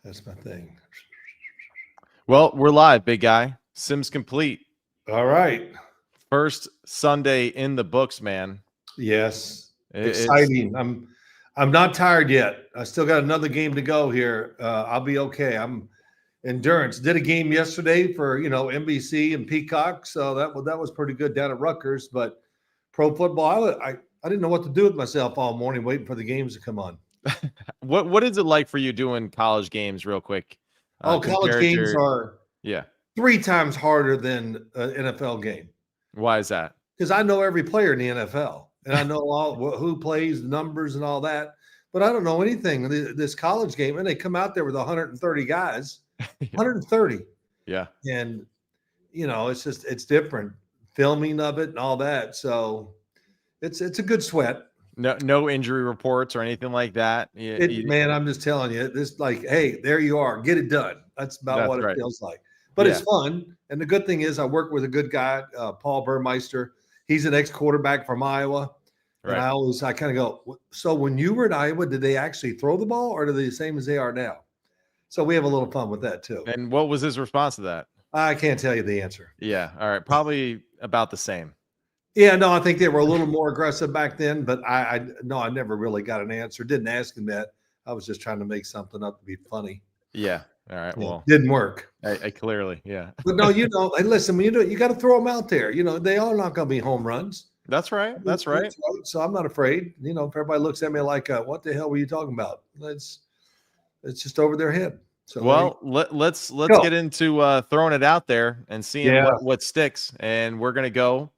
That's my thing. Well, we're live, big guy. Sims complete. All right. First Sunday in the books, man. Yes. It's Exciting. I'm not tired yet. I still got another game to go here. I'll be okay. I'm endurance. Did a game yesterday for NBC and Peacock, so that was pretty good down at Rutgers. But pro football, I didn't know what to do with myself all morning waiting for the games to come on. what is it like for you doing college games, real quick? College games are 3 times harder than an NFL game. Why is that? Because I know every player in the NFL, and I know who plays, numbers, and all that. But I don't know anything. This college game, and they come out there with 130 guys, 130. Yeah. And, it's different. Filming of it and all that. So it's a good sweat. No injury reports or anything like that. Man, I'm just telling you, this hey, there you are. Get it done. That's about what it feels like. But it's fun. And the good thing is I work with a good guy, Paul Burmeister. He's an ex-quarterback from Iowa. Right. And I kind of go, so when you were at Iowa, did they actually throw the ball or are they the same as they are now? So we have a little fun with that too. And what was his response to that? I can't tell you the answer. Yeah. All right. Probably about the same. Yeah, no, I think they were a little more aggressive back then, but I never really got an answer. Didn't ask him that. I was just trying to make something up to be funny. Yeah. All right. Well, it didn't work. I clearly, yeah. But no, hey, listen, you got to throw them out there. They are not going to be home runs. That's right. That's right. So I'm not afraid. If everybody looks at me like, what the hell were you talking about? It's just over their head. So let's get into throwing it out there and seeing what sticks. And we're gonna go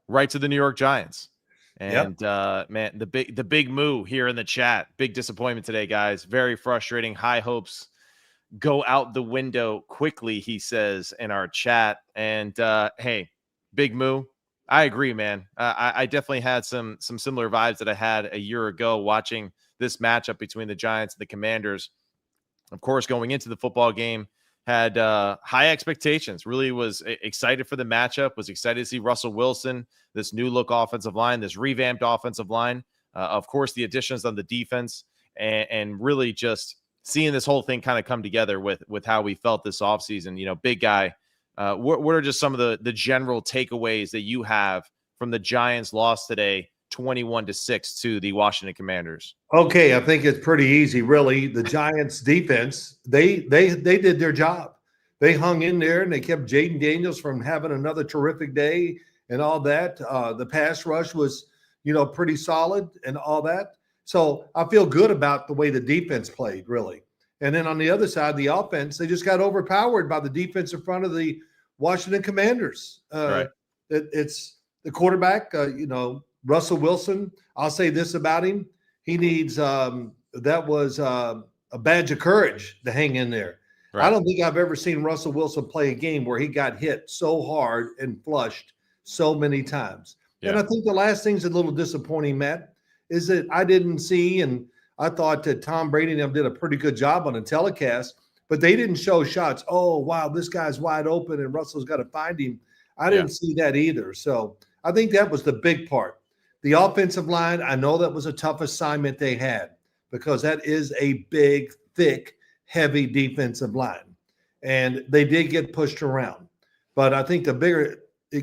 right to the New York Giants. And man, the big moo here in the chat. Big disappointment today, guys. Very frustrating. High hopes go out the window quickly, he says in our chat. And hey, big moo. I agree, man. I definitely had some similar vibes that I had a year ago watching this matchup between the Giants and the Commanders. Of course, going into the football game, had high expectations. Really was excited for the matchup. Was excited to see Russell Wilson, this new look offensive line, this revamped offensive line. Of course, the additions on the defense, and really just seeing this whole thing kind of come together with how we felt this offseason. Big guy. What are just some of the general takeaways that you have from the Giants' loss today, 21-6 to the Washington Commanders? Okay, I think it's pretty easy, really. The Giants' defense, they did their job. They hung in there and they kept Jaden Daniels from having another terrific day and all that. The pass rush was, pretty solid and all that. So I feel good about the way the defense played, really. And then on the other side, the offense, they just got overpowered by the defense in front of the Washington Commanders. Right. It's the quarterback, Russell Wilson. I'll say this about him. He needs that was a badge of courage to hang in there. Right. I don't think I've ever seen Russell Wilson play a game where he got hit so hard and flushed so many times. Yeah. And I think the last thing's a little disappointing, Matt, is that I didn't see, and I thought that Tom Brady and them did a pretty good job on the telecast, but they didn't show shots. Oh, wow, this guy's wide open and Russell's got to find him. I didn't see that either. So I think that was the big part. The offensive line, I know that was a tough assignment they had because that is a big, thick, heavy defensive line. And they did get pushed around. But I think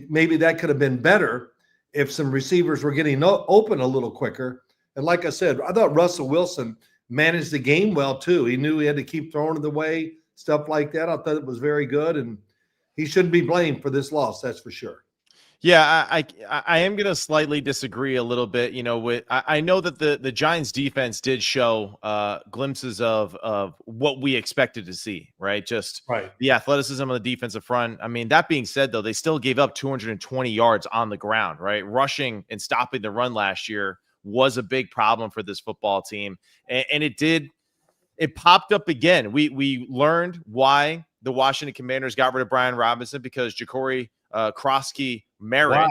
maybe that could have been better if some receivers were getting open a little quicker. And like I said, I thought Russell Wilson managed the game well, too. He knew he had to keep throwing it away, stuff like that. I thought it was very good. And he shouldn't be blamed for this loss, that's for sure. Yeah, I am going to slightly disagree a little bit. I know that the Giants defense did show glimpses of what we expected to see, right? Just the athleticism of the defensive front. I mean, that being said, though, they still gave up 220 yards on the ground, right? Rushing and stopping the run last year was a big problem for this football team. And it popped up again. We learned why the Washington Commanders got rid of Brian Robinson because Ja'Cory Krosky Merritt.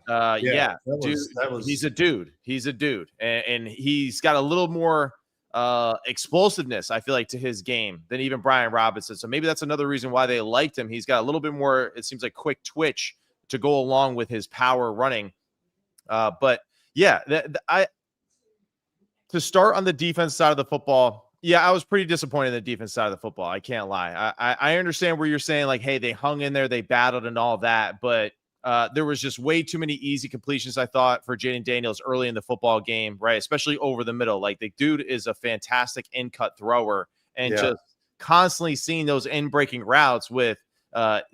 Wow. He's a dude. He's a dude. And he's got a little more explosiveness, I feel like, to his game than even Brian Robinson. So maybe that's another reason why they liked him. He's got a little bit more, it seems like, quick twitch to go along with his power running. But yeah, to start on the defense side of the football, Yeah, I was pretty disappointed in the defense side of the football. I can't lie. I understand where you're saying, like, hey, they hung in there, they battled and all that, but there was just way too many easy completions, I thought, for Jaden Daniels early in the football game, right? Especially over the middle. Like, the dude is a fantastic in-cut thrower, and just constantly seeing those in-breaking routes with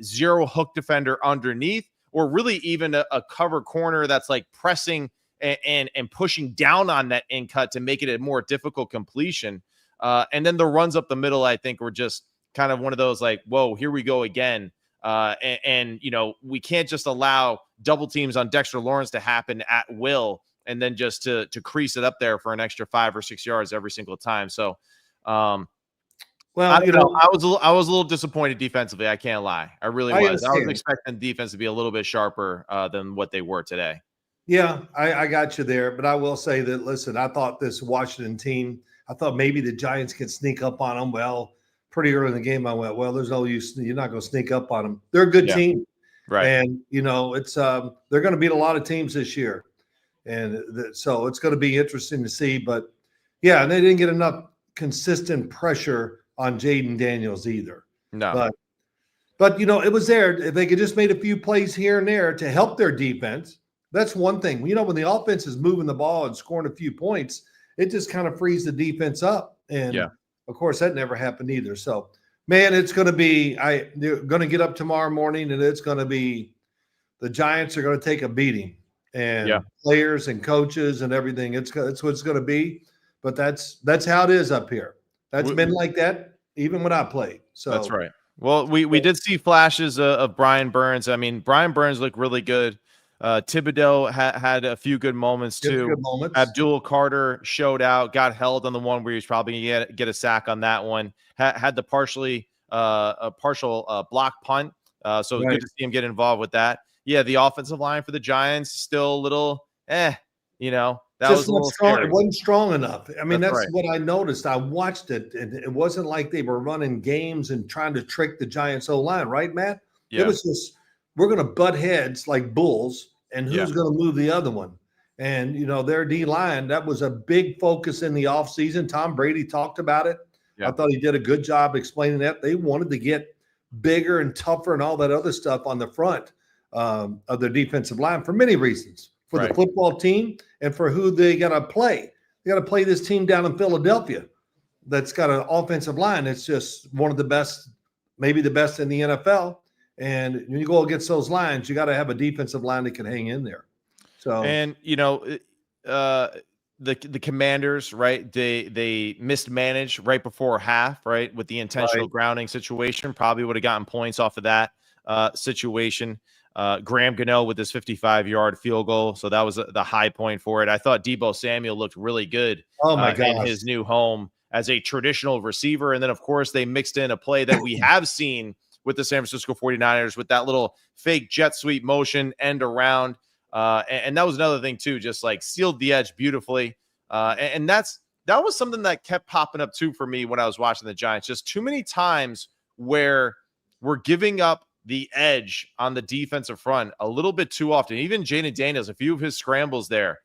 zero hook defender underneath, or really even a cover corner that's like pressing and pushing down on that in-cut to make it a more difficult completion. And then the runs up the middle, I think, were just kind of one of those like, whoa, here we go again. And we can't just allow double teams on Dexter Lawrence to happen at will and then just to crease it up there for an extra 5 or 6 yards every single time. So, well, I was a little disappointed defensively. I can't lie. I really was. I was expecting defense to be a little bit sharper than what they were today. Yeah, I got you there. But I will say that, listen, I thought this Washington team, I thought maybe the Giants could sneak up on them. Well, pretty early in the game, I went, well, there's no use. You're not going to sneak up on them. They're a good team. Right. And, it's they're going to beat a lot of teams this year. And so it's going to be interesting to see. But, yeah, and they didn't get enough consistent pressure on Jaden Daniels either. No. But it was there. If they could just made a few plays here and there to help their defense, that's one thing. When the offense is moving the ball and scoring a few points, it just kind of frees the defense up. And, of course, that never happened either. So, man, it's going to be – they're going to get up tomorrow morning, and it's going to be – the Giants are going to take a beating. And players and coaches and everything, it's what it's going to be. But that's how it is up here. That's been like that even when I played. So that's right. Well, we did see flashes of Brian Burns. I mean, Brian Burns looked really good. Thibodeau had a few good moments too. Good moments. Abdul Carter showed out, got held on the one where he was probably going to get a sack on that one. Had the partial block punt. So it was good to see him get involved with that. Yeah, the offensive line for the Giants still a little, that was a little scary. It wasn't strong enough. I mean, that's what I noticed. I watched it, and it wasn't like they were running games and trying to trick the Giants O-line, right, Matt? Yeah. It was just, we're going to butt heads like bulls, and who's going to move the other one? And, their D-line, that was a big focus in the offseason. Tom Brady talked about it. Yeah. I thought he did a good job explaining that. They wanted to get bigger and tougher and all that other stuff on the front of their defensive line for many reasons. For the football team and for who they got to play. They got to play this team down in Philadelphia that's got an offensive line that's just one of the best, maybe the best in the NFL. And when you go against those lines, you got to have a defensive line that can hang in there. So, and the Commanders, right? They mismanaged right before half, right, with the intentional grounding situation. Probably would have gotten points off of that situation. Graham Gano with his 55-yard field goal, so that was the high point for it. I thought Deebo Samuel looked really good. Oh my gosh. In his new home as a traditional receiver, and then of course they mixed in a play that we have seen with the San Francisco 49ers with that little fake jet sweep motion end around. And that was another thing too, just like sealed the edge beautifully. And that was something that kept popping up too for me when I was watching the Giants. Just too many times where we're giving up the edge on the defensive front a little bit too often. Even Jaden Daniels, a few of his scrambles there,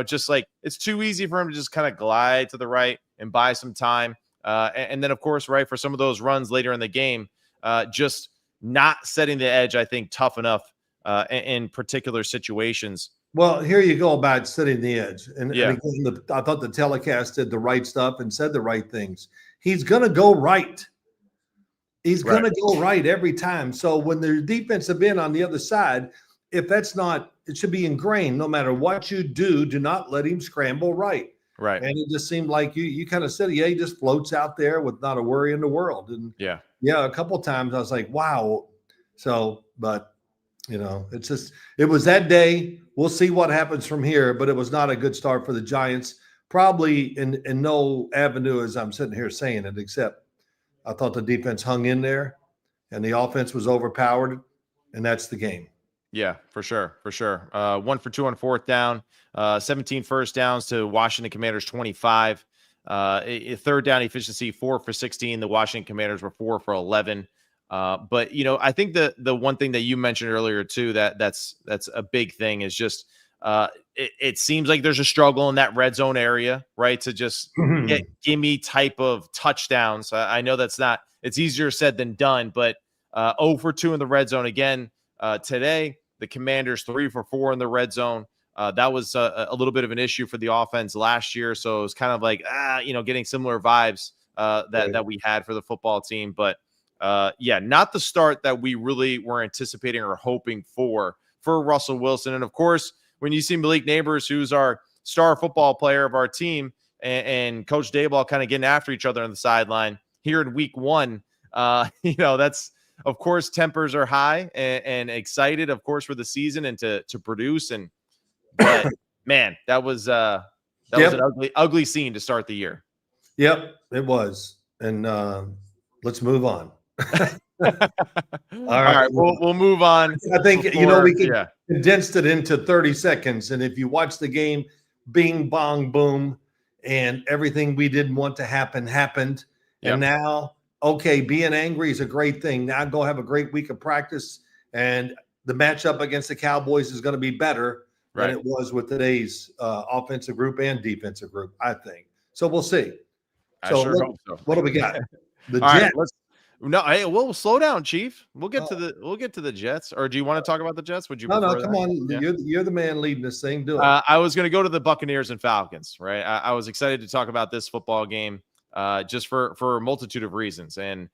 just like it's too easy for him to just kind of glide to the right and buy some time. And then, of course, right, for some of those runs later in the game, just not setting the edge, I think, tough enough in particular situations. Well, here you go about setting the edge. And again, I thought the telecast did the right stuff and said the right things. He's going to go right. He's going to go right every time. So when the defensive end on the other side, if that's not, it should be ingrained. No matter what you do not let him scramble right. Right. And it just seemed like you kind of said, he just floats out there with not a worry in the world. And a couple of times I was like, wow. So, but it's just, it was that day. We'll see what happens from here, but it was not a good start for the Giants. Probably in no avenue as I'm sitting here saying it, except I thought the defense hung in there and the offense was overpowered, and that's the game. Yeah, for sure. 1 for 2 on fourth down, 17 first downs to Washington Commanders 25. A third down efficiency, 4 for 16. The Washington Commanders were 4 for 11. But I think the one thing that you mentioned earlier too, that's a big thing is just it seems like there's a struggle in that red zone area, right? To just get gimme type of touchdowns. I know it's easier said than done, but 0 for 2 in the red zone again today. The Commanders 3 for 4 in the red zone. That was a little bit of an issue for the offense last year. So it was kind of like, getting similar vibes that we had for the football team. But not the start that we really were anticipating or hoping for Russell Wilson. And of course, when you see Malik Neighbors, who's our star football player of our team, and Coach Dayball kind of getting after each other on the sideline here in week 1, that's, of course, tempers are high and excited, of course, for the season and to produce. But man, that was an ugly scene to start the year. Yep, it was. And let's move on. All right, we'll move on. I think we condensed it into 30 seconds, and if you watch the game, bing bong boom, and everything we didn't want to happen happened. Yep. And now, okay, being angry is a great thing. Now go have a great week of practice, and the matchup against the Cowboys is going to be better than it was with today's offensive group and defensive group, I think. So we'll see. Hope so. What do we got? The Jets. We'll slow down, Chief. We'll get to the Jets. Or do you want to talk about the Jets? Would you? No, come on. Yeah. You're the man leading this thing. Do it. I was going to go to the Buccaneers and Falcons. Right. I was excited to talk about this football game, just for a multitude of reasons. And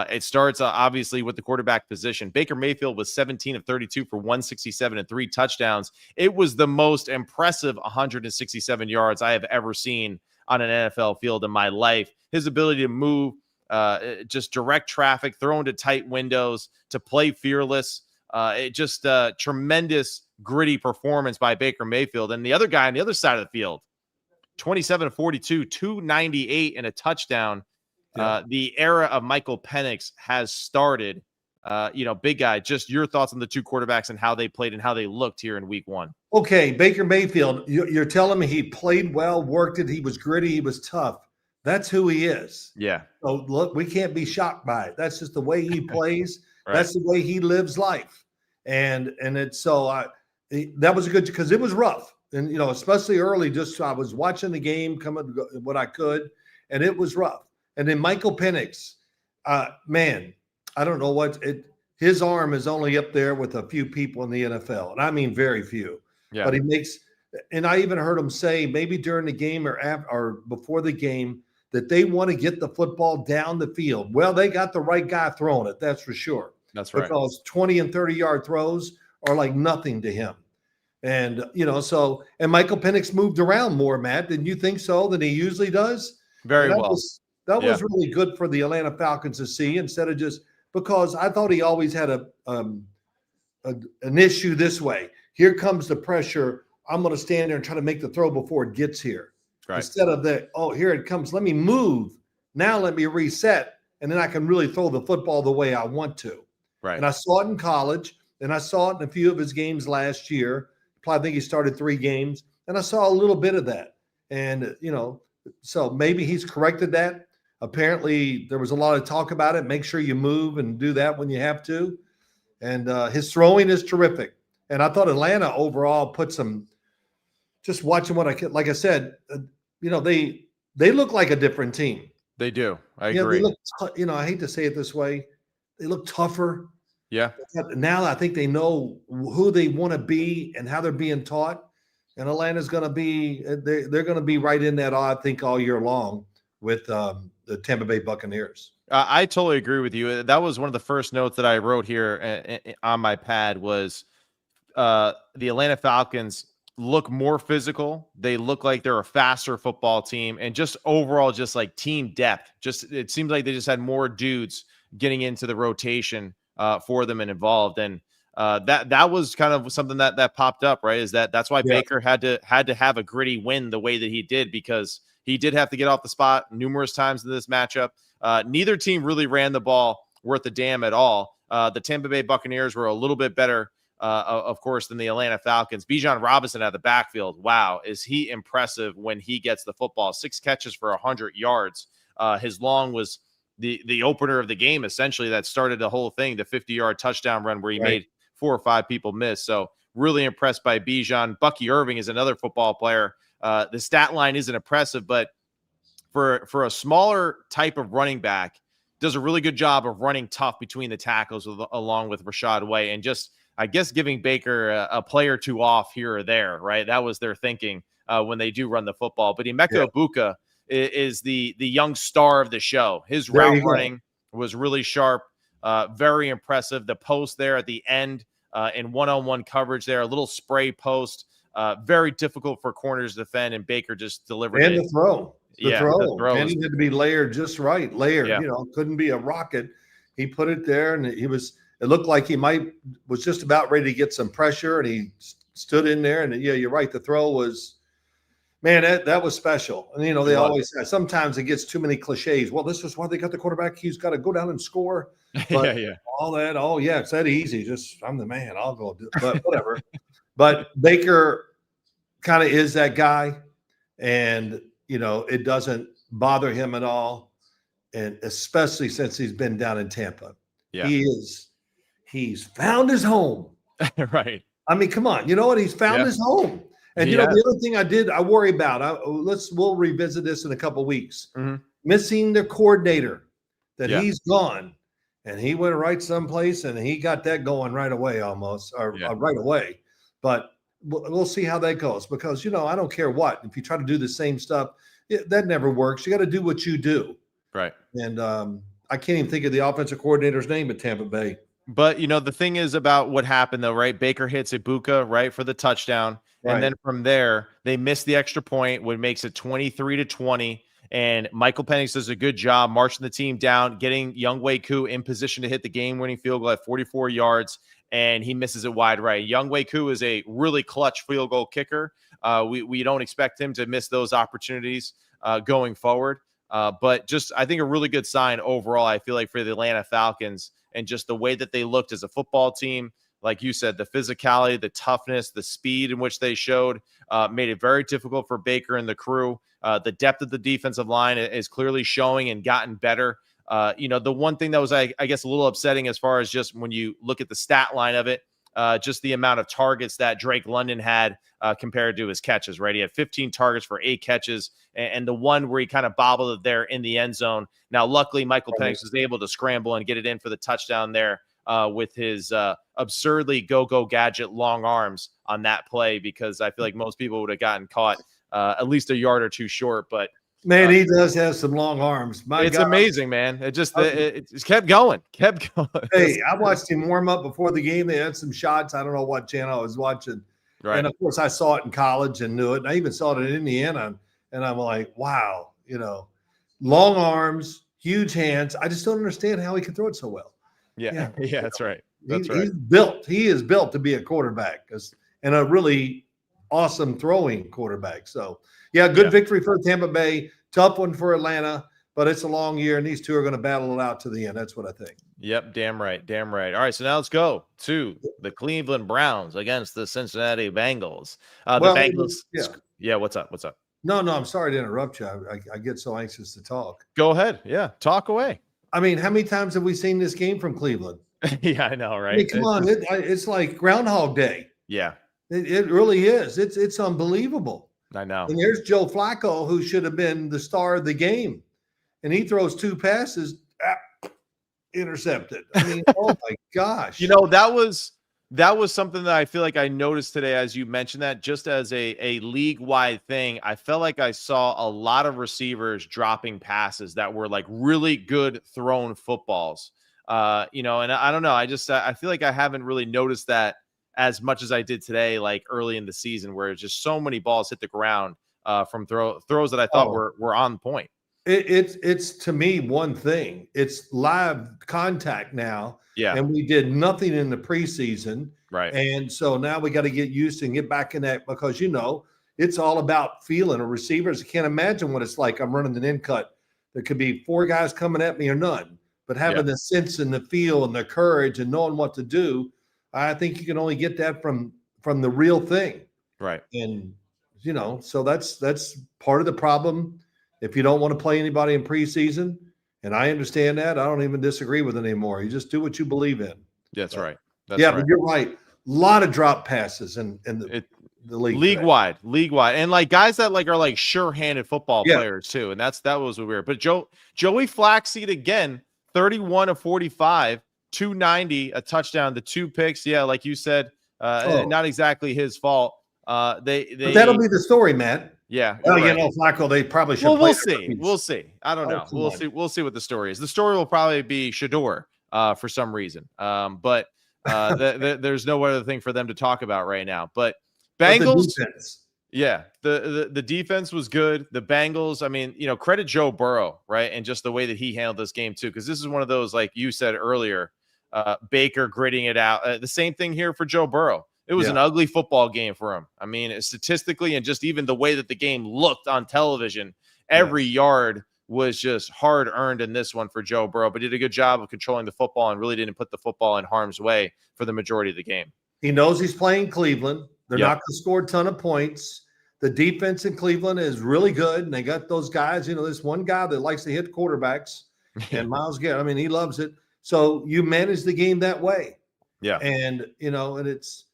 it starts obviously with the quarterback position. Baker Mayfield was 17 of 32 for 167 and 3 touchdowns. It was the most impressive 167 yards I have ever seen on an NFL field in my life. His ability to move, just direct traffic, throw into tight windows, to play fearless. It just tremendous, gritty performance by Baker Mayfield. And the other guy on the other side of the field, 27 of 42, 298 and a touchdown. Yeah. The era of Michael Penix has started. Big guy, just your thoughts on the two quarterbacks and how they played and how they looked here in week 1. Okay, Baker Mayfield, you're telling me he played well, worked it, he was gritty, he was tough. That's who he is. Yeah. So look, we can't be shocked by it. That's just the way he plays. Right. That's the way he lives life. And it's so that was good because it was rough. And especially early, I was watching the game, coming what I could, and it was rough. And then Michael Penix, man, I don't know his arm is only up there with a few people in the NFL, and I mean very few. Yeah. But and I even heard him say maybe during the game or before the game that they want to get the football down the field. Well, they got the right guy throwing it, that's for sure. That's right. Because 20 and 30-yard throws are like nothing to him. And, and Michael Penix moved around more, Matt. Didn't you think so than he usually does? Very well. That was really good for the Atlanta Falcons to see instead of just because I thought he always had an issue this way. Here comes the pressure. I'm going to stand there and try to make the throw before it gets here. Right. Instead of here it comes. Let me move. Now let me reset. And then I can really throw the football the way I want to. Right. And I saw it in college. And I saw it in a few of his games last year. I think he started 3 games. And I saw a little bit of that. And, so maybe he's corrected that. Apparently, there was a lot of talk about it. Make sure you move and do that when you have to. And his throwing is terrific. And I thought Atlanta overall put some – just watching like I said, they look like a different team. They do. I agree. They look I hate to say it this way. They look tougher. Yeah. Now I think they know who they want to be and how they're being taught. And Atlanta's going to be they're going to be right in that, I think, all year long with the Tampa Bay Buccaneers. I totally agree with you. That was one of the first notes that I wrote here on my pad was the Atlanta Falcons look more physical. They look like they're a faster football team, and just overall, just like team depth. It seems like they just had more dudes getting into the rotation for them and involved. And that was kind of something that popped up, right? That's why Baker had to have a gritty win the way that he did, because he did have to get off the spot numerous times in this matchup. Neither team really ran the ball worth a damn at all. The Tampa Bay Buccaneers were a little bit better, of course, than the Atlanta Falcons. Bijan Robinson out the backfield. Wow, is he impressive when he gets the football. 6 catches for 100 yards. His long was the opener of the game, essentially, that started the whole thing, the 50-yard touchdown run where he made 4 or 5 people miss. So really impressed by Bijan. Bucky Irving is another football player. The stat line isn't impressive, but for a smaller type of running back, does a really good job of running tough between the tackles along with Rashad White, and just, I guess, giving Baker a play or two off here or there, right? That was their thinking when they do run the football. But Emeka Egbuka is the young star of the show. His route running was really sharp, very impressive. The post there at the end in one-on-one coverage there, a little spray post, very difficult for corners to defend, and Baker just delivered and it. the throw. The throw. And he had to be layered just right. Layered, couldn't be a rocket. He put it there, and it looked like he was just about ready to get some pressure, and he stood in there. And yeah, you're right. The throw was, man, that was special. And they always say sometimes it gets too many cliches. Well, this is why they got the quarterback. He's got to go down and score. But all that, it's that easy. Just, I'm the man. I'll go do it. But whatever. But Baker kind of is that guy, and it doesn't bother him at all, and especially since he's been down in Tampa. Yeah, he's found his home. Right. I mean, come on, you know what? He's found his home. And the other thing I worry about, we'll revisit this in a couple of weeks. Mm-hmm. Missing the coordinator, that he's gone, and he went right someplace, and he got that going right away almost, or right away. But we'll see how that goes, because I don't care what. If you try to do the same stuff, that never works. You got to do what you do. Right. And I can't even think of the offensive coordinator's name at Tampa Bay. But the thing is about what happened though, right? Baker hits Egbuka right for the touchdown, and then from there they miss the extra point, which makes it 23-20. And Michael Penix does a good job marching the team down, getting Younghoe in position to hit the game-winning field goal at 44 yards. And he misses it wide right. Younghoe is a really clutch field goal kicker. We don't expect him to miss those opportunities going forward. But just, I think, a really good sign overall, I feel like, for the Atlanta Falcons, and just the way that they looked as a football team. Like you said, the physicality, the toughness, the speed in which they showed made it very difficult for Baker and the crew. The depth of the defensive line is clearly showing and gotten better. The one thing that was, I guess, a little upsetting as far as just when you look at the stat line of it, just the amount of targets that Drake London had compared to his catches, right? He had 15 targets for 8 catches, and the one where he kind of bobbled it there in the end zone. Now, luckily, Michael Penix was able to scramble and get it in for the touchdown there with his absurdly go-go gadget long arms on that play, because I feel like most people would have gotten caught at least a yard or two short, but man, he does have some long arms. It's amazing, man. It just it kept going. Hey, I watched him warm up before the game. They had some shots. I don't know what channel I was watching. Right. And, of course, I saw it in college and knew it. And I even saw it in Indiana. And I'm like, wow, long arms, huge hands. I just don't understand how he can throw it so well. Yeah, that's right. He is built to be a quarterback, and a really awesome throwing quarterback. So, good victory for Tampa Bay. Tough one for Atlanta, but it's a long year, and these two are going to battle it out to the end. That's what I think. Yep, damn right. All right, so now let's go to the Cleveland Browns against the Cincinnati Bengals. Bengals. Yeah, what's up? No, I'm sorry to interrupt you. I get so anxious to talk. Go ahead. Yeah, talk away. I mean, how many times have we seen this game from Cleveland? Yeah, I know, right? I mean, come on. It's like Groundhog Day. Yeah. It really is. It's unbelievable. I know. And there's Joe Flacco, who should have been the star of the game. And he throws 2 passes, intercepted. I mean, oh my gosh. That was something that I feel like I noticed today, as you mentioned that, just as a league-wide thing. I felt like I saw a lot of receivers dropping passes that were like really good thrown footballs. And I don't know. I feel like I haven't really noticed that as much as I did today, like early in the season, where just so many balls hit the ground from throws that I thought were on point. It's to me one thing. It's live contact now. Yeah. And we did nothing in the preseason. Right. And so now we got to get used to and get back in that, because it's all about feeling. A receivers, I can't imagine what it's like. I'm running an in cut. There could be 4 guys coming at me or none. But having the sense and the feel and the courage and knowing what to do, I think you can only get that from the real thing. Right. And, so that's part of the problem. If you don't want to play anybody in preseason, and I understand that, I don't even disagree with it anymore. You just do what you believe in. That's right. But you're right. lot of drop passes in the league. League-wide. And like guys that like are like sure-handed football players too. And that was weird. But Joey Flaxseed again, 31 of 45, 290, a touchdown, the 2 picks. Yeah, like you said, not exactly his fault. But that'll be the story, Matt. Yeah. Well, Flacco, they probably should. Well, we'll see. I don't know. We'll see what the story is. The story will probably be Shador for some reason. But there's no other thing for them to talk about right now. But Bengals, the defense was good. The Bengals, I mean, credit Joe Burrow, right? And just the way that he handled this game too, because this is one of those, like you said earlier, Baker gritting it out. The same thing here for Joe Burrow. It was an ugly football game for him. I mean, statistically and just even the way that the game looked on television, every yard was just hard-earned in this one for Joe Burrow, but did a good job of controlling the football and really didn't put the football in harm's way for the majority of the game. He knows he's playing Cleveland. They're not going to score a ton of points. The defense in Cleveland is really good, and they got those guys. This one guy that likes to hit quarterbacks, and Myles Garrett. I mean, he loves it. So you manage the game that way. Yeah. And, and it's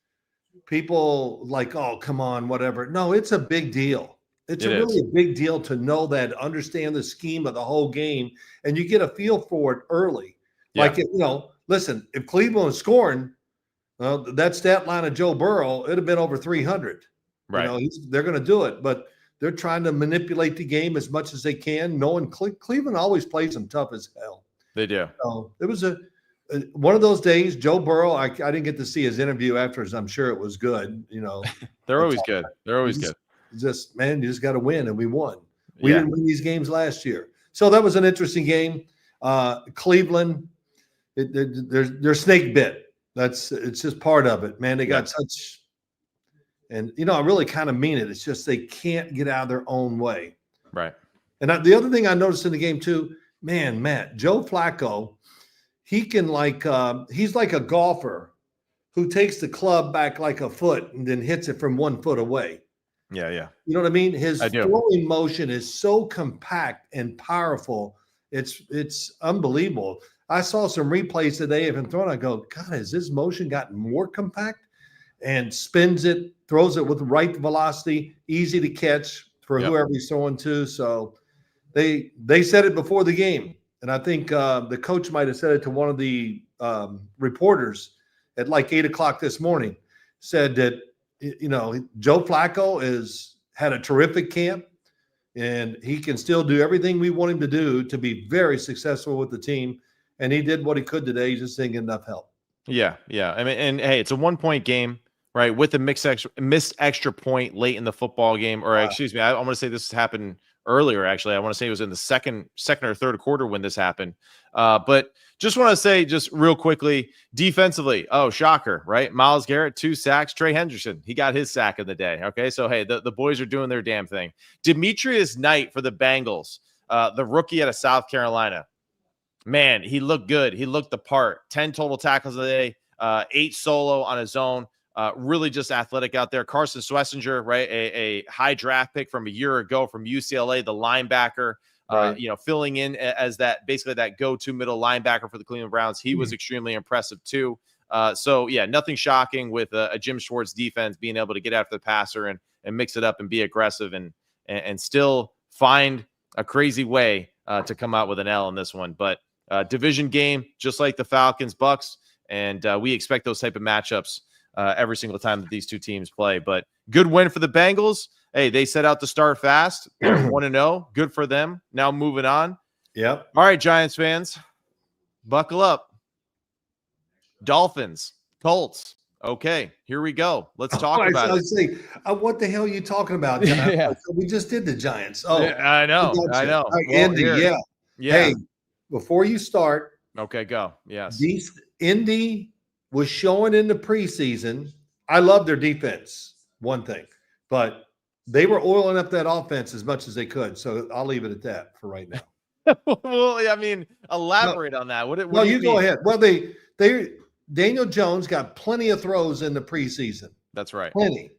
people like, oh, come on, whatever. No, it's a big deal. It's really a big deal to know that, understand the scheme of the whole game, and you get a feel for it early. Yeah. Like, listen, if Cleveland was scoring, that stat line of Joe Burrow, it'd have been over 300. Right. They're going to do it, but they're trying to manipulate the game as much as they can, knowing Cleveland always plays them tough as hell. They do. So it was one of those days. Joe Burrow, I didn't get to see his interview afterwards. I'm sure it was good. They're always good. They're always good. Just, man, you just got to win, and we won. We didn't win these games last year. So that was an interesting game. Cleveland, they're snake bit. It's just part of it, man. They got such, and I really kind of mean it. It's just they can't get out of their own way. Right. And the other thing I noticed in the game too, man, Matt, Joe Flacco, he can he's like a golfer who takes the club back like a foot and then hits it from 1 foot away. Yeah, yeah. You know what I mean? His throwing motion is so compact and powerful. It's unbelievable. I saw some replays today of him throwing. I go, God, has his motion gotten more compact? And spins it, throws it with right velocity, easy to catch for whoever he's throwing to. So they said it before the game. And I think the coach might have said it to one of the reporters at like 8 o'clock this morning, said that, Joe Flacco had a terrific camp, and he can still do everything we want him to do to be very successful with the team. And he did what he could today. He just didn't get enough help. Yeah. I mean, and hey, it's a 1-point game, right? With a missed extra point late in the football game, or excuse me, I want to say this happened earlier. Actually, I want to say it was in the second or third quarter when this happened. But just want to say, just real quickly, defensively, shocker, right? Myles Garrett, 2 sacks. Trey Hendrickson, he got his sack of the day. Okay, so hey, the boys are doing their damn thing. Demetrius Knight for the Bengals, the rookie out of South Carolina. Man, he looked good. He looked the part. 10 total tackles a day, 8 solo on his own. Really just athletic out there. Carson Schlesinger, right? A high draft pick from a year ago from UCLA, the linebacker, filling in as basically that go-to middle linebacker for the Cleveland Browns. He was extremely impressive too. So nothing shocking with a Jim Schwartz defense being able to get after the passer and mix it up and be aggressive and still find a crazy way to come out with an L in this one. But division game, just like the Falcons, Bucks, and we expect those type of matchups every single time that these two teams play. But good win for the Bengals. Hey, they set out to start fast. They're 1-0. Good for them. Now moving on. Yep. All right, Giants fans, buckle up. Dolphins, Colts. Okay, here we go. Let's talk about it. Say, what the hell are you talking about, Giants? We just did the Giants. Oh, I know. Right, well, Indy, yeah. Hey, before you start. Okay, go. Yes. Indy was showing in the preseason. I love their defense, one thing, but they were oiling up that offense as much as they could. So I'll leave it at that for right now. Well, I mean, elaborate on that. What do you go ahead. Well, Daniel Jones got plenty of throws in the preseason. That's right. Plenty.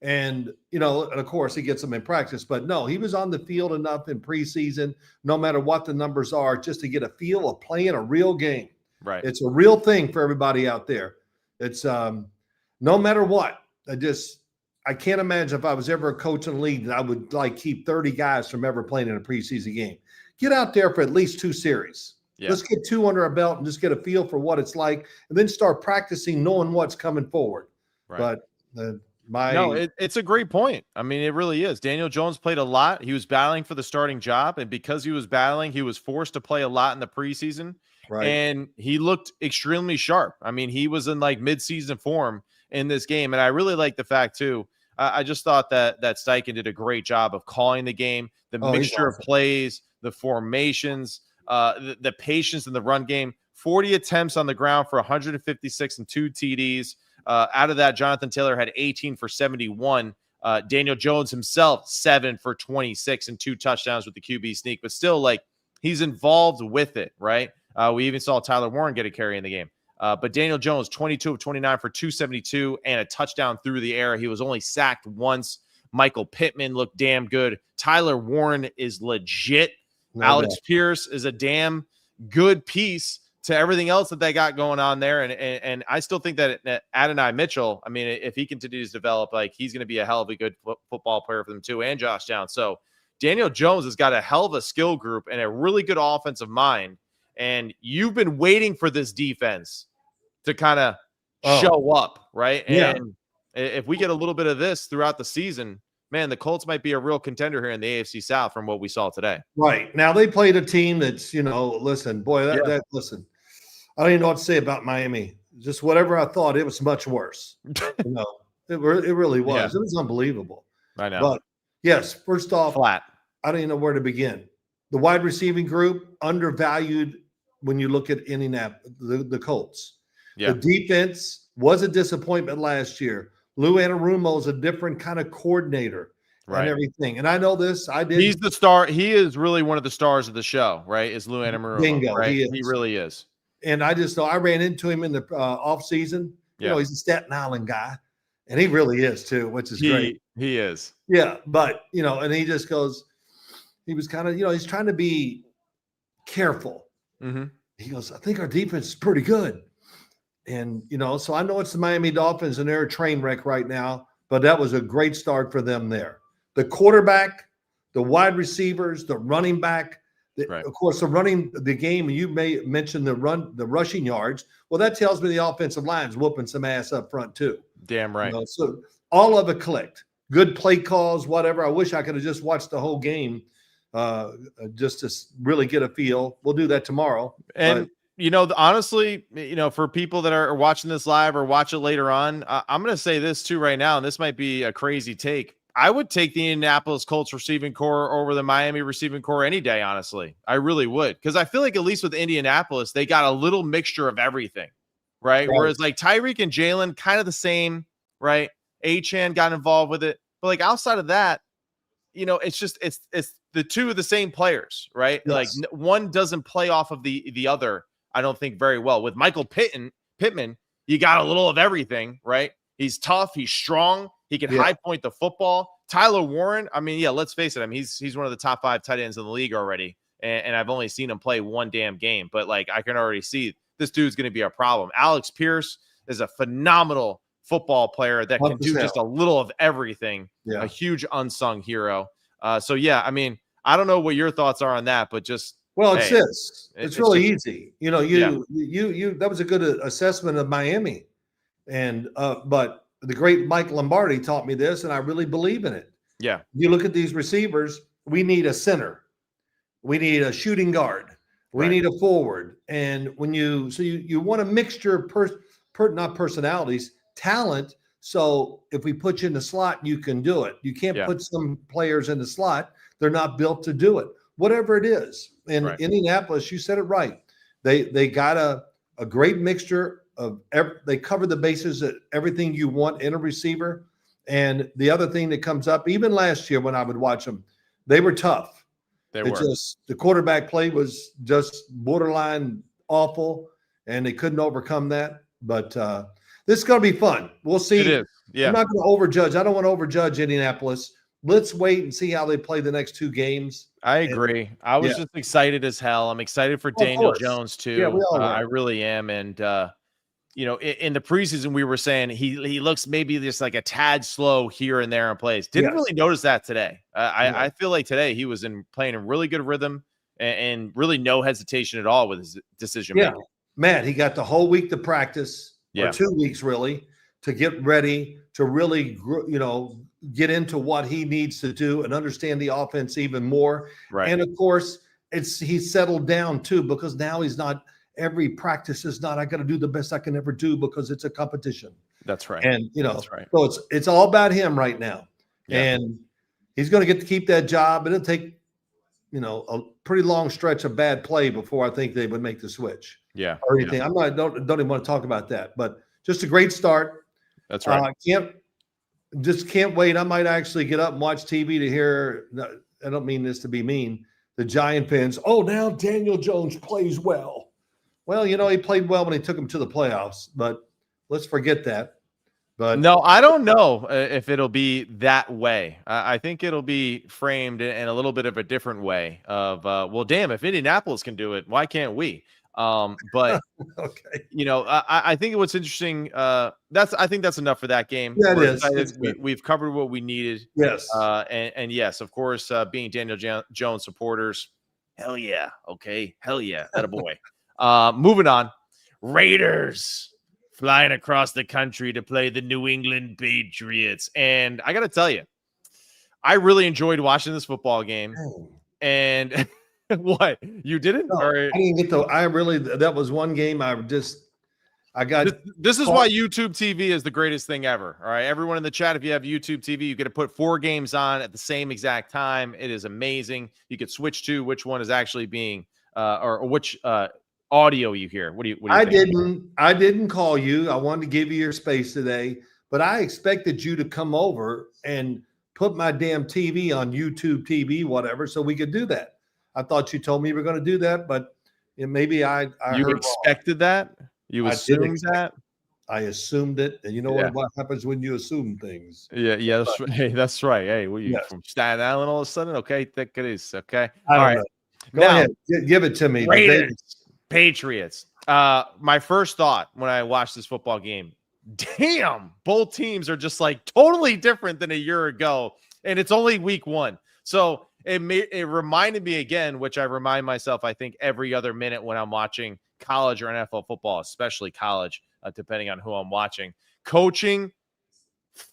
And, and of course he gets them in practice, but no, he was on the field enough in preseason, no matter what the numbers are, just to get a feel of playing a real game. Right. It's a real thing for everybody out there. It's no matter what. I can't imagine if I was ever a coach in the league that I would keep 30 guys from ever playing in a preseason game. Get out there for at least 2 series. Yeah. Let's get 2 under our belt and just get a feel for what it's like, and then start practicing, knowing what's coming forward. Right. But it's a great point. I mean, it really is. Daniel Jones played a lot. He was battling for the starting job, and because he was battling, he was forced to play a lot in the preseason. Right. And he looked extremely sharp. I mean, he was in mid-season form in this game, and I really like the fact too. I just thought that Steichen did a great job of calling the game, the mixture of plays, the formations, the patience in the run game. 40 attempts on the ground for 156 and 2 TDs. Out of that, Jonathan Taylor had 18 for 71. Daniel Jones himself, 7 for 26 and 2 touchdowns with the QB sneak. But still, he's involved with it, right? We even saw Tyler Warren get a carry in the game. But Daniel Jones, 22 of 29 for 272 and a touchdown through the air. He was only sacked once. Michael Pittman looked damn good. Tyler Warren is legit. Alex Pierce is a damn good piece to everything else that they got going on there. And I still think that Adonai Mitchell, I mean, if he continues to develop, he's going to be a hell of a good football player for them too, and Josh Downs. So Daniel Jones has got a hell of a skill group and a really good offensive mind. And you've been waiting for this defense to kind of show up, right? And if we get a little bit of this throughout the season, man, the Colts might be a real contender here in the AFC South from what we saw today. Right. Now they played a team that's, listen, boy, listen, I don't even know what to say about Miami. Just whatever I thought, it was much worse. It really was. Yeah. It was unbelievable. I know. But yes, first off, flat. I don't even know where to begin. The wide receiving group, undervalued when you look at Indianapolis, the Colts. Yeah. The defense was a disappointment last year. Lou Anarumo is a different kind of coordinator and everything. And I know this. I did. He's the star. He is really one of the stars of the show, right? Is Lou Anarumo. Bingo. Right? He really is. And I just know I ran into him in the off season. He's a Staten Island guy, and he really is too, which is great. He is. Yeah. But, and he just goes, he was kind of, he's trying to be careful. Mm-hmm. He goes, I think our defense is pretty good. And, so I know it's the Miami Dolphins and they're a train wreck right now, but that was a great start for them there. The quarterback, the wide receivers, the running back, of course, the game, you may mention the rushing yards. Well, that tells me the offensive line's whooping some ass up front too. Damn right. So all of it clicked. Good play calls, whatever. I wish I could have just watched the whole game just to really get a feel. We'll do that tomorrow. And honestly, for people that are watching this live or watch it later on, I'm going to say this too right now, and this might be a crazy take. I would take the Indianapolis Colts receiving core over the Miami receiving core any day, honestly. I really would, because I feel like at least with Indianapolis, they got a little mixture of everything, right? Whereas Tyreek and Jalen, kind of the same, right? Achane got involved with it. But outside of that, it's just it's the two of the same players, right? Yes. One doesn't play off of the other, I don't think, very well. With Michael Pittman, you got a little of everything, right? He's tough, he's strong, he can high point the football. Tyler Warren, I mean, let's face it, he's one of the top 5 tight ends in the league already, and I've only seen him play one damn game, but I can already see this dude's going to be a problem. Alex Pierce is a phenomenal football player that can 100%. Do just a little of everything. Yeah. A huge unsung hero. So I don't know what your thoughts are on that, but just it's this. It's really easy. You that was a good assessment of Miami, and but the great Mike Lombardi taught me this, and I really believe in it. Yeah. You look at these receivers. We need a center. We need a shooting guard. We need a forward. And when you want a mixture of not personalities, talent. So if we put you in the slot, you can do it. You can't put some players in the slot. They're not built to do it. Whatever it is. In Indianapolis, you said it right. They got a great mixture of they cover the bases of everything you want in a receiver. And the other thing that comes up, even last year when I would watch them, they were tough. The quarterback play was just borderline awful, and they couldn't overcome that. But this is going to be fun. We'll see. It is. Yeah. I'm not going to overjudge. I don't want to overjudge Indianapolis. Let's wait and see how they play the next 2 games. I agree. I was just excited as hell. I'm excited for Daniel Jones too. Yeah, we all I really am. And in the preseason, we were saying he looks maybe just like a tad slow here and there in plays. Didn't really notice that today. I feel like today he was playing in really good rhythm and really no hesitation at all with his decision making. Matt, he got the whole week to practice, or 2 weeks really, to get ready, to really, get into what he needs to do and understand the offense even more. Right. And of course, he's settled down too, because now he's not. Every practice is not, I got to do the best I can ever do because it's a competition. That's right. And, that's right. So it's all about him right now. Yeah. And he's going to get to keep that job. It'll take, a pretty long stretch of bad play before I think they would make the switch. Yeah. Or anything. I don't even want to talk about that, but just a great start. That's right. Can't wait. I might actually get up and watch TV to hear, I don't mean this to be mean, the Giant fans, now Daniel Jones plays well. Well, he played well when he took him to the playoffs, but let's forget that. But no, I don't know if it'll be that way. I think it'll be framed in a little bit of a different way of, well, damn, if Indianapolis can do it, why can't we? But okay. I think what's interesting, I think that's enough for that game. Yeah, it is. We've covered what we needed. Yes. And yes, of course, being Daniel Jones supporters, hell yeah. Okay. Hell yeah. That a boy. Moving on, Raiders flying across the country to play the New England Patriots. And I got to tell you, I really enjoyed watching this football game. And what, you didn't? No, I didn't get that was one game this is why YouTube TV is the greatest thing ever. All right. Everyone in the chat, if you have YouTube TV, you get to put 4 games on at the same exact time. It is amazing. You could switch to which one is actually being, or which, audio you hear. What do you think? I didn't call you. I wanted to give you your space today, but I expected you to come over and put my damn TV on YouTube TV, whatever, so we could do that. I thought you told me you were going to do that, but maybe I you expected wrong. That? You assumed that? I assumed it. And you know what happens when you assume things. Yeah, that's right. Hey, that's right. Hey, what are you from Staten Island all of a sudden? Okay, think it is. Okay. All right. Go ahead. Give it to me. Raiders. Patriots. My first thought when I watched this football game, damn, both teams are just like totally different than a year ago, and it's only week 1. So it reminded me again, which I remind myself, I think, every other minute when I'm watching college or NFL football, especially college, depending on who I'm watching. Coaching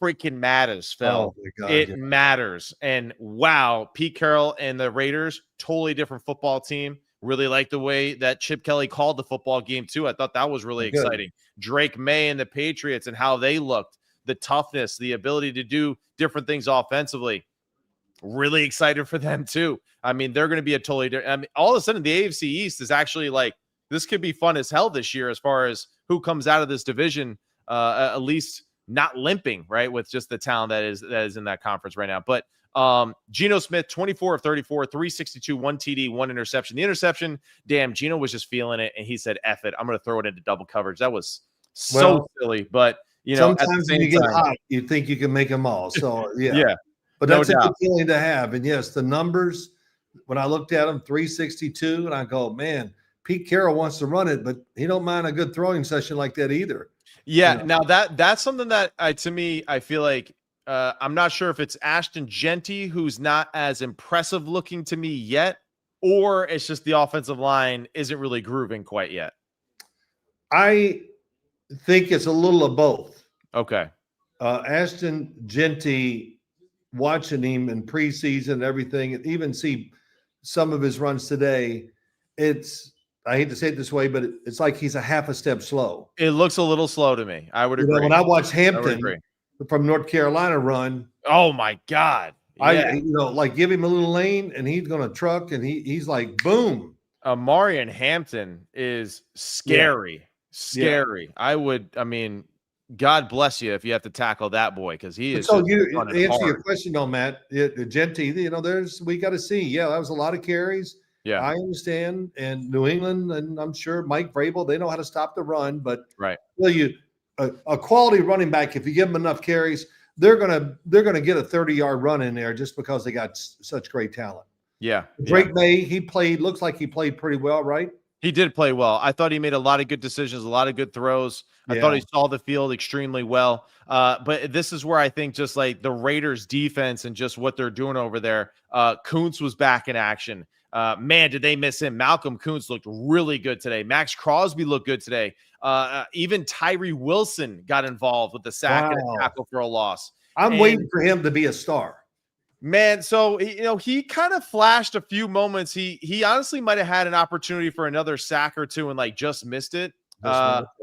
freaking matters, Phil. Oh my God, it matters. And wow, Pete Carroll and the Raiders, totally different football team. Really like the way that Chip Kelly called the football game, too. I thought that was really exciting. Drake May and the Patriots and how they looked, the toughness, the ability to do different things offensively. Really excited for them, too. I mean, they're going to be a totally different. I mean, all of a sudden, the AFC East is actually like, this could be fun as hell this year as far as who comes out of this division, at least not limping, right, with just the talent that is in that conference right now. But Geno Smith, 24 of 34, 362, 1 TD, 1 interception. The interception, damn, Geno was just feeling it, and he said, F it, I'm going to throw it into double coverage. That was so silly, but, sometimes when you get hot, you think you can make them all. So, yeah. But that's a good feeling to have. And, yes, the numbers, when I looked at them, 362, and I go, man, Pete Carroll wants to run it, but he don't mind a good throwing session like that either. Yeah, now that's something that, to me, I feel like, I'm not sure if it's Ashton Genty, who's not as impressive looking to me yet, or it's just the offensive line isn't really grooving quite yet. I think it's a little of both. Okay. Ashton Genty, watching him in preseason and everything, and even see some of his runs today, I hate to say it this way, but it's like he's a half a step slow. It looks a little slow to me. I would agree. When I watch Hampton from North Carolina run, oh my God. Yeah. Like give him a little lane and he's going to truck and he's like, boom. Marion Hampton is scary. Scary. Yeah. God bless you if you have to tackle that boy, because he is. So you answer your question though, Matt. Genty, we got to see. Yeah, that was a lot of carries. Yeah, I understand. And New England, and I'm sure Mike Vrabel, they know how to stop the run. But a quality running back, if you give them enough carries, they're gonna get a 30-yard run in there just because they got such great talent. Yeah, Drake May, looks like he played pretty well, right? He did play well. I thought he made a lot of good decisions, a lot of good throws. I thought he saw the field extremely well. But this is where I think just like the Raiders defense and just what they're doing over there. Kuntz was back in action. Man, did they miss him? Malcolm Kuntz looked really good today. Max Crosby looked good today. Even Tyree Wilson got involved with the sack and a tackle for a loss. I'm waiting for him to be a star. Man, so he kind of flashed a few moments. He honestly might have had an opportunity for another sack or two and like just missed it. Palamau,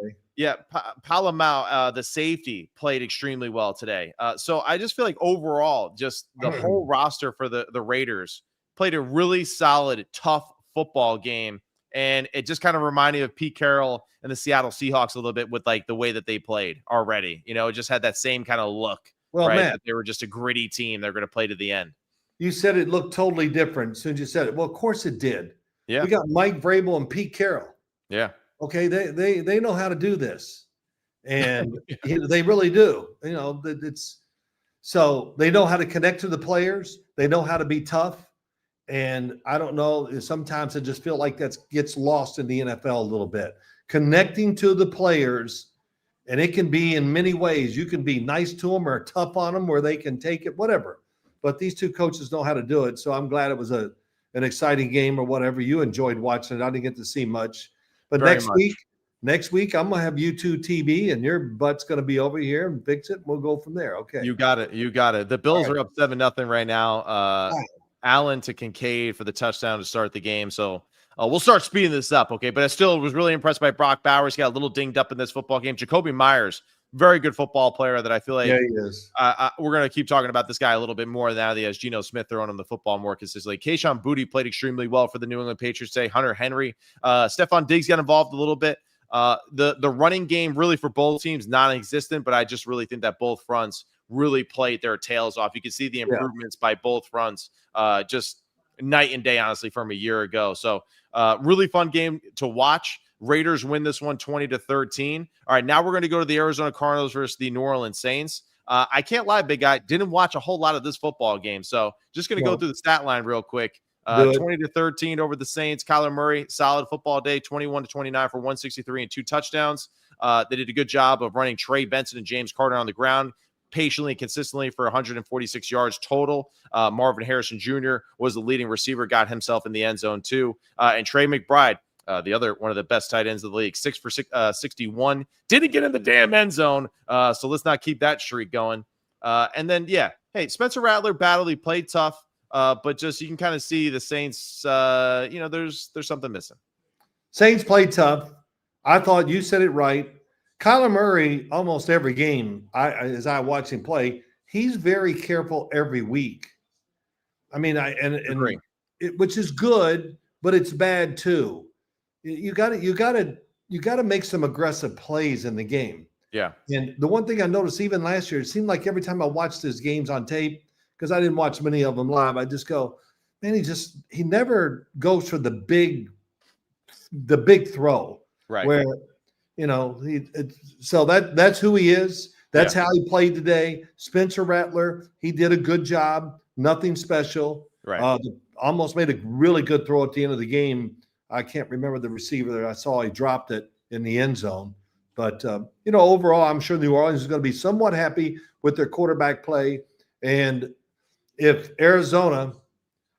the safety, played extremely well today. So I just feel like overall, just the whole roster for the Raiders played a really solid, tough football game. And it just kind of reminded me of Pete Carroll and the Seattle Seahawks a little bit with like the way that they played already. It just had that same kind of look. Well, right? man, That they were just a gritty team. They're going to play to the end. You said it looked totally different as soon as you said it. Well, of course it did. Yeah. We got Mike Vrabel and Pete Carroll. Yeah. Okay, they know how to do this, and they really do. It's so they know how to connect to the players. They know how to be tough, and I don't know. Sometimes I just feel like that gets lost in the NFL a little bit. Connecting to the players. And it can be in many ways. You can be nice to them or tough on them where they can take it, whatever. But these two coaches know how to do it. So I'm glad it was an exciting game or whatever. You enjoyed watching it. I didn't get to see much. But next week, I'm going to have U2 TV and your butt's going to be over here and fix it. We'll go from there. Okay. You got it. The Bills are up 7-0 right now. Allen to Kincaid for the touchdown to start the game. So we'll start speeding this up, okay? But I still was really impressed by Brock Bowers. He got a little dinged up in this football game. Jacoby Myers, very good football player that I feel like he is. We're going to keep talking about this guy a little bit more now that he has Geno Smith throwing him the football more consistently. Kayshon Boutte played extremely well for the New England Patriots today. Hunter Henry. Stephon Diggs got involved a little bit. The running game really for both teams non-existent, but I just really think that both fronts really played their tails off. You can see the improvements by both fronts just night and day, honestly, from a year ago. So really fun game to watch. Raiders win this one 20-13. All right, now we're going to go to the Arizona Cardinals versus the New Orleans Saints. I can't lie, big guy, didn't watch a whole lot of this football game. So just going to go through the stat line real quick. 20-13 over the Saints. Kyler Murray, solid football day, 21-29 for 163 and 2 touchdowns. They did a good job of running Trey Benson and James Carter on the ground patiently and consistently for 146 yards total. Marvin Harrison Jr. was the leading receiver, got himself in the end zone too. And Trey McBride, the other one of the best tight ends of the league, 6 for 61, didn't get in the damn end zone. So let's not keep that streak going. And then, hey, Spencer Rattler battled. He played tough, but just you can kind of see the Saints, there's something missing. Saints played tough. I thought you said it right. Kyler Murray, almost every game, as I watch him play, he's very careful every week. I mean, which is good, but it's bad too. You got to make some aggressive plays in the game. Yeah. And the one thing I noticed even last year, it seemed like every time I watched his games on tape, because I didn't watch many of them live, I just go, man, he never goes for the big throw. Right. Where so that's who he is. That's how he played today. Spencer Rattler, he did a good job. Nothing special. Right. Almost made a really good throw at the end of the game. I can't remember the receiver that I saw. He dropped it in the end zone. But, overall, I'm sure New Orleans is going to be somewhat happy with their quarterback play. And if Arizona,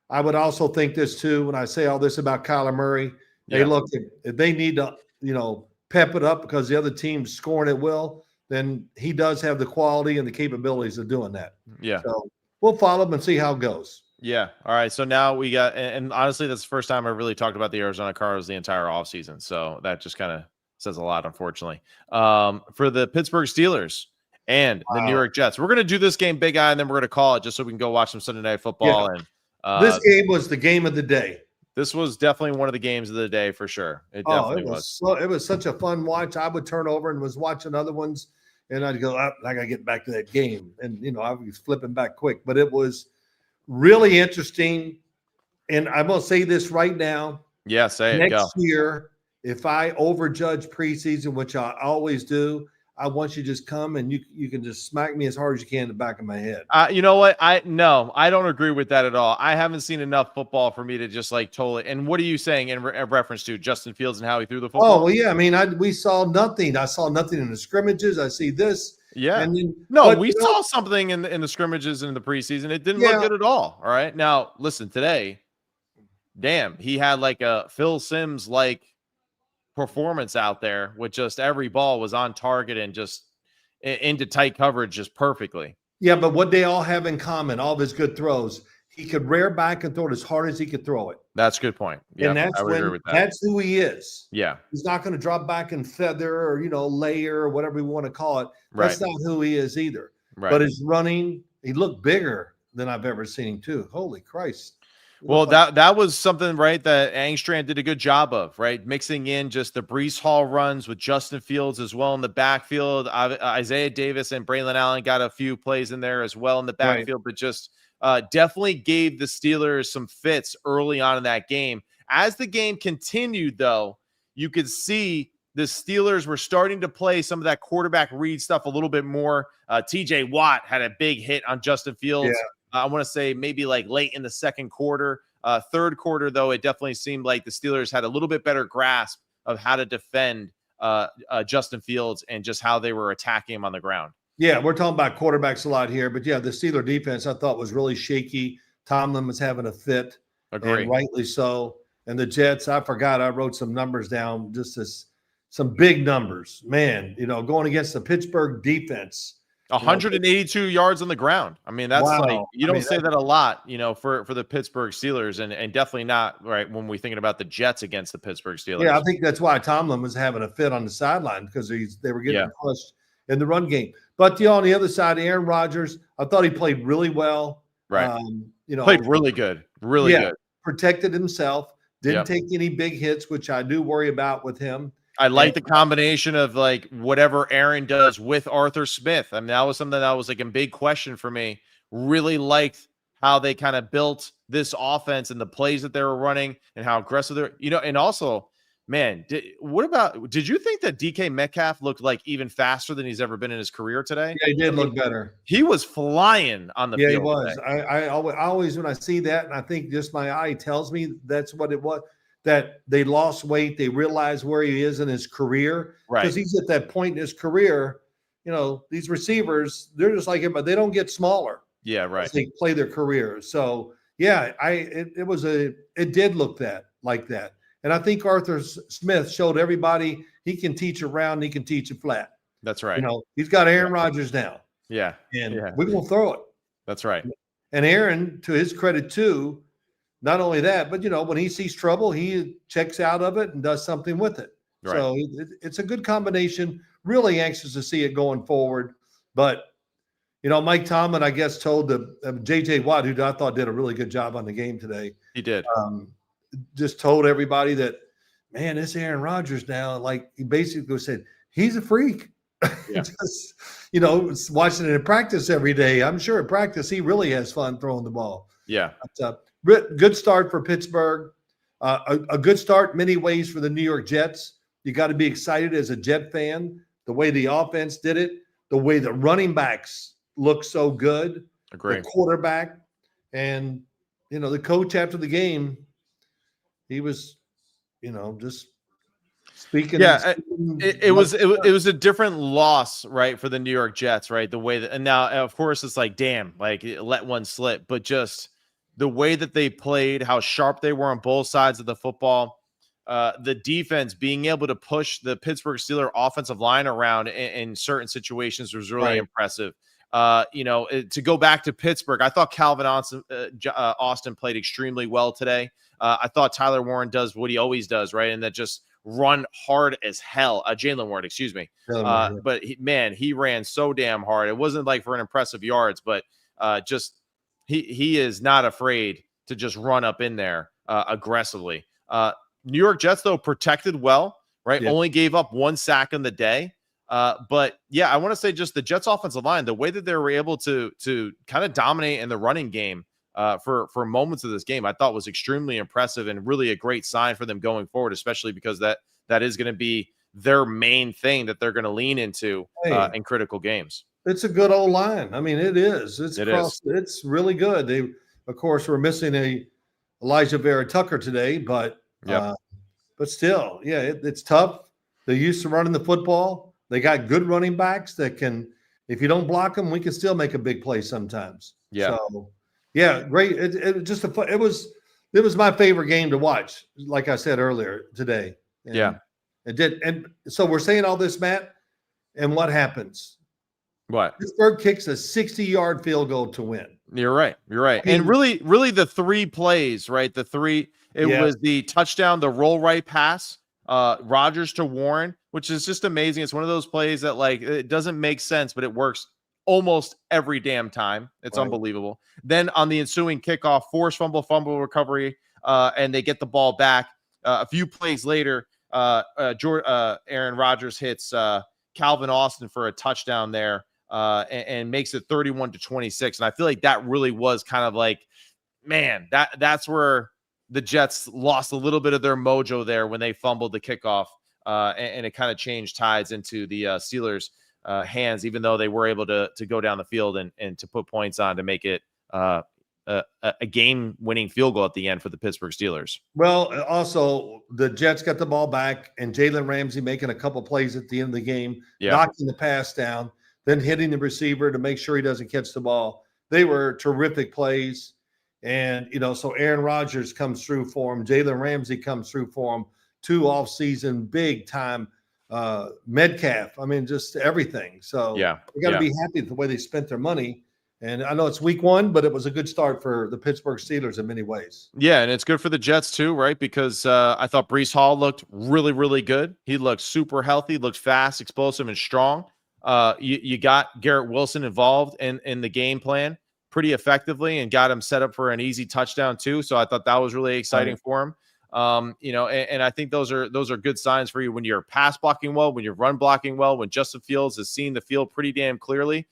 I would also think this too, when I say all this about Kyler Murray, if they need to, pep it up because the other team's scoring at will, then he does have the quality and the capabilities of doing that. Yeah. So we'll follow him and see how it goes. Yeah. All right. So now we got, and honestly, that's the first time I really talked about the Arizona Cardinals the entire offseason. So that just kind of says a lot, unfortunately. For the Pittsburgh Steelers and the New York Jets, we're going to do this game, big eye, and then we're going to call it just so we can go watch some Sunday Night Football. Yeah. And this game was the game of the day. This was definitely one of the games of the day for sure. It definitely was. It was such a fun watch. I would turn over and was watching other ones, and I'd go, I got to get back to that game. And, I was flipping back quick. But it was really interesting. And I'm going to say this right now. Yeah, say it. Next year, if I overjudge preseason, which I always do, I want you to just come and you can just smack me as hard as you can in the back of my head. You know what? I don't agree with that at all. I haven't seen enough football for me to just like totally. And what are you saying in reference to Justin Fields and how he threw the football? Oh, well, yeah. I mean, we saw nothing. I saw nothing in the scrimmages. I see this. Yeah. And then, we saw something in the scrimmages in the preseason. It didn't look good at all. All right. Now, listen, today, damn, he had like a Phil Simms like performance out there with just every ball was on target and just into tight coverage just perfectly. Yeah, but what they all have in common, all of his good throws, he could rear back and throw it as hard as he could throw it. That's a good point. Yeah, and that's who he is. Yeah. He's not going to drop back and feather or, layer or whatever we want to call it. That's not who he is either. Right. But his running, he looked bigger than I've ever seen him too. Holy Christ. Well, that was something, right, that Angstrand did a good job of, right? Mixing in just the Breece Hall runs with Justin Fields as well in the backfield. Isaiah Davis and Braylon Allen got a few plays in there as well in the backfield, but just definitely gave the Steelers some fits early on in that game. As the game continued, though, you could see the Steelers were starting to play some of that quarterback read stuff a little bit more. TJ Watt had a big hit on Justin Fields. Yeah. I want to say maybe like late in the second quarter. Third quarter, though, it definitely seemed like the Steelers had a little bit better grasp of how to defend Justin Fields and just how they were attacking him on the ground. Yeah, we're talking about quarterbacks a lot here, but yeah, the Steeler defense I thought was really shaky. Tomlin was having a fit, and rightly so. And the Jets, I forgot, I wrote some numbers down, some big numbers. Man, going against the Pittsburgh defense. 182 yards on the ground. I mean, that's like, you don't say that a lot, for the Pittsburgh Steelers and definitely not right when we're thinking about the Jets against the Pittsburgh Steelers. Yeah, I think that's why Tomlin was having a fit on the sideline because they were getting pushed in the run game. But on the other side, Aaron Rodgers, I thought he played really well. Right. Played really good. Really good. Protected himself. Didn't take any big hits, which I do worry about with him. I like the combination of like whatever Aaron does with Arthur Smith. I mean, that was something that was like a big question for me. Really liked how they kind of built this offense and the plays that they were running and how aggressive they're, and also, man, did you think that DK Metcalf looked like even faster than he's ever been in his career today? Yeah, he did look better. He was flying on the field. Yeah, he was. I always, when I see that, and I think just my eye tells me that's what it was, that they lost weight. They realize where he is in his career. Right. Because he's at that point in his career, these receivers, they're just like him, but they don't get smaller. Yeah, right. As they play their career. So, yeah, it did look like that. And I think Arthur Smith showed everybody he can teach around, he can teach it flat. That's right. He's got Aaron Rodgers now. Yeah. And we're going to throw it. That's right. And Aaron, to his credit too, not only that, but when he sees trouble, he checks out of it and does something with it. Right. So it's a good combination. Really anxious to see it going forward. But Mike Tomlin, I guess, told the J.J. Watt, who I thought did a really good job on the game today. He did. Just told everybody that, man, this Aaron Rodgers now, like he basically said, he's a freak. Yeah. Just, watching it in practice every day. I'm sure at practice he really has fun throwing the ball. Yeah. But, good start for Pittsburgh. A good start many ways for the New York Jets. You got to be excited as a Jet fan. The way the offense did it, the way the running backs look so good. Agree. The quarterback, and the coach after the game, he was, just speaking. Yeah, it was a different loss, right, for the New York Jets, right? The way that, and now of course it's like, damn, like let one slip, but just the way that they played, how sharp they were on both sides of the football, the defense being able to push the Pittsburgh Steelers offensive line around in certain situations was really impressive. To go back to Pittsburgh, I thought Calvin Austin played extremely well today. I thought Tyler Warren does what he always does, right? And that just run hard as hell. Jalen Warren, excuse me. But he ran so damn hard. It wasn't like for an impressive yards, but just he is not afraid to just run up in there aggressively. New York Jets, though, protected well, right? Yeah. Only gave up 1 sack in the day. But yeah, I want to say just the Jets offensive line, the way that they were able to kind of dominate in the running game for moments of this game, I thought was extremely impressive and really a great sign for them going forward, especially because that is going to be their main thing that they're going to lean into in critical games. It's a good old line. I mean, it is. It's really good. They, of course, were missing a Elijah Vera Tucker today, but still, it's tough. They're used to running the football. They got good running backs that can, if you don't block them, we can still make a big play sometimes. Yeah. So, great. It was my favorite game to watch. Like I said earlier today. It did. And so we're saying all this, Matt, and what happens? What? Pittsburgh kicks a 60-yard field goal to win. You're right. I mean, and really the three plays, right? It was the touchdown, the roll right pass, Rodgers to Warren, which is just amazing. It's one of those plays that, like, it doesn't make sense, but it works almost every damn time. It's unbelievable. Then on the ensuing kickoff, forced fumble recovery, and they get the ball back. A few plays later, Aaron Rodgers hits Calvin Austin for a touchdown there. And makes it 31-26. And I feel like that really was kind of like, man, that's where the Jets lost a little bit of their mojo there when they fumbled the kickoff. And it kind of changed tides into the Steelers' hands, even though they were able to go down the field and to put points on to make it a game-winning field goal at the end for the Pittsburgh Steelers. Well, also, the Jets got the ball back, and Jalen Ramsey making a couple plays at the end of the game, knocking the pass down, then hitting the receiver to make sure he doesn't catch the ball. They were terrific plays. And, so Aaron Rodgers comes through for him. Jalen Ramsey comes through for him. 2 off-season, big-time Metcalf. I mean, just everything. So we got to be happy with the way they spent their money. And I know it's week 1, but it was a good start for the Pittsburgh Steelers in many ways. Yeah, and it's good for the Jets too, right? Because I thought Breece Hall looked really, really good. He looked super healthy, looked fast, explosive, and strong. You got Garrett Wilson involved in the game plan pretty effectively and got him set up for an easy touchdown too. So I thought that was really exciting for him. And I think those are good signs for you when you're pass blocking well, when you're run blocking well, when Justin Fields is seeing the field pretty damn clearly.